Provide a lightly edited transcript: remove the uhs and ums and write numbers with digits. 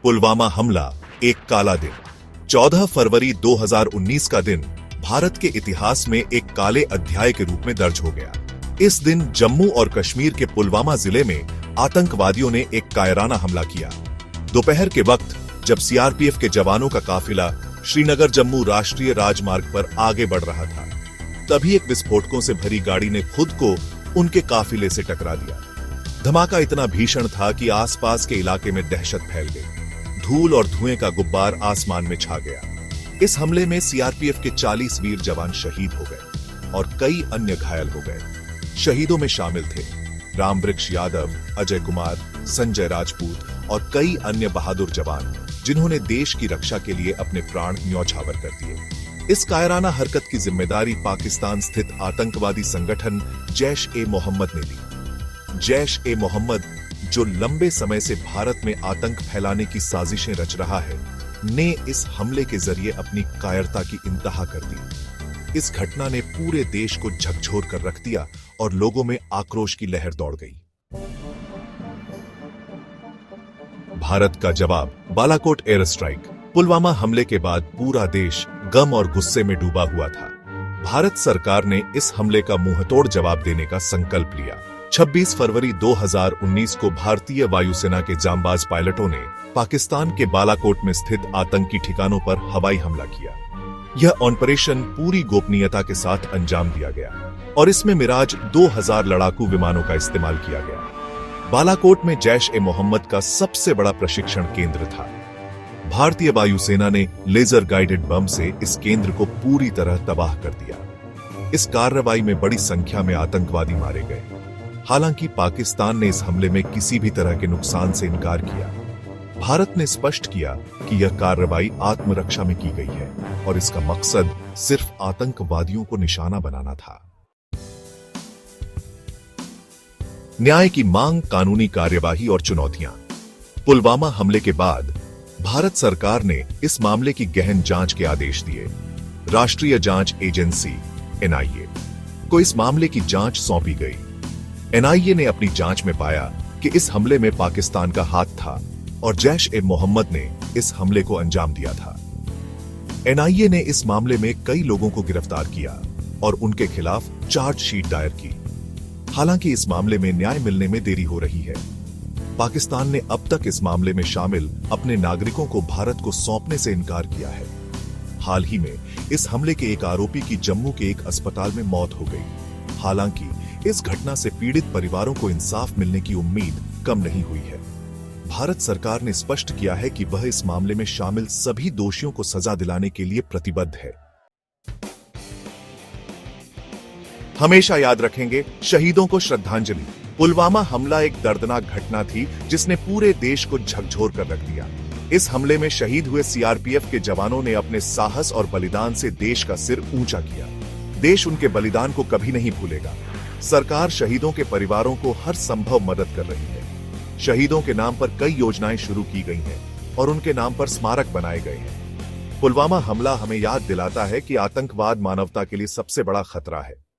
पुलवामा हमला एक काला दिन। 14 फरवरी 2019 का दिन भारत के इतिहास में एक काले अध्याय के रूप में दर्ज हो गया। इस दिन जम्मू और कश्मीर के पुलवामा जिले में आतंकवादियों ने एक कायराना हमला किया। दोपहर के वक्त जब सीआरपीएफ के जवानों का काफिला श्रीनगर जम्मू राष्ट्रीय राजमार्ग पर आगे बढ़ रहा था, तभी एक विस्फोटकों से भरी गाड़ी ने खुद को उनके काफिले से टकरा दिया। धमाका इतना भीषण था कि आसपास के इलाके में दहशत फैल गई। धूल और धुएं का गुब्बार आसमान में छा गया। इस हमले में सीआरपीएफ के 40 वीर जवान शहीद हो गए और कई अन्य घायल हो गए। शहीदों में शामिल थे रामवृक्ष यादव, अजय कुमार, संजय राजपूत और कई अन्य बहादुर जवान, जिन्होंने देश की रक्षा के लिए अपने प्राण न्यौछावर कर दिए। इस कायराना हरकत की जिम्मेदारी पाकिस्तान स्थित आतंकवादी संगठन जैश-ए-मोहम्मद ने ली। जैश-ए-मोहम्मद, जो लंबे समय से भारत में आतंक फैलाने की साजिशें रच रहा है, ने इस हमले के जरिए अपनी कायरता की इंतहा कर दी। इस घटना ने पूरे देश को झकझोर कर रख दिया और लोगों में आक्रोश की लहर दौड़ गई। भारत का जवाब, बालाकोट एयर स्ट्राइक। पुलवामा हमले के बाद पूरा देश गम और गुस्से में डूबा हुआ था। भारत सरकार ने इस हमले का मुंहतोड़ जवाब देने का संकल्प लिया। 26 फरवरी 2019 को भारतीय वायुसेना के जांबाज पायलटों ने पाकिस्तान के बालाकोट में स्थित आतंकी ठिकानों पर हवाई हमला किया। यह ऑपरेशन पूरी गोपनीयता के साथ अंजाम दिया गया और इसमें मिराज 2000 लड़ाकू विमानों का इस्तेमाल किया गया। बालाकोट में जैश-ए-मोहम्मद का सबसे बड़ा प्रशिक्षण केंद्र था। भारतीय वायुसेना ने लेजर गाइडेड बम से इस केंद्र को पूरी तरह तबाह कर दिया। इस कार्रवाई में बड़ी संख्या में आतंकवादी मारे गए। हालांकि पाकिस्तान ने इस हमले में किसी भी तरह के नुकसान से इनकार किया। भारत ने स्पष्ट किया कि यह कार्रवाई आत्मरक्षा में की गई है और इसका मकसद सिर्फ आतंकवादियों को निशाना बनाना था। न्याय की मांग, कानूनी कार्यवाही और चुनौतियां। पुलवामा हमले के बाद भारत सरकार ने इस मामले की गहन जांच के आदेश दिए। राष्ट्रीय जांच एजेंसी एनआईए को इस मामले की जांच सौंपी गई। एनआईए ने अपनी जांच में पाया कि इस हमले में पाकिस्तान का हाथ था और जैश-ए-मोहम्मद ने इस हमले को अंजाम दिया था। एनआईए ने इस मामले में कई लोगों को गिरफ्तार किया और उनके खिलाफ चार्जशीट दायर की। हालांकि इस मामले में न्याय मिलने में देरी हो रही है। पाकिस्तान ने अब तक इस मामले में शामिल अपने नागरिकों को भारत को सौंपने से इनकार किया है। हाल ही में इस हमले के एक आरोपी की जम्मू के एक अस्पताल में मौत हो गई। हालांकि इस घटना से पीड़ित परिवारों को इंसाफ मिलने की उम्मीद कम नहीं हुई है। भारत सरकार ने स्पष्ट किया है कि वह इस मामले में शामिल सभी दोषियों को सजा दिलाने के लिए प्रतिबद्ध है। हमेशा याद रखेंगे, शहीदों को श्रद्धांजलि। पुलवामा हमला एक दर्दनाक घटना थी जिसने पूरे देश को झकझोर कर रख दिया। इस हमले में शहीद हुए सीआरपीएफ के जवानों ने अपने साहस और बलिदान से देश का सिर ऊंचा किया। देश उनके बलिदान को कभी नहीं भूलेगा। सरकार शहीदों के परिवारों को हर संभव मदद कर रही है। शहीदों के नाम पर कई योजनाएं शुरू की गई हैं और उनके नाम पर स्मारक बनाए गए हैं। पुलवामा हमला हमें याद दिलाता है कि आतंकवाद मानवता के लिए सबसे बड़ा खतरा है।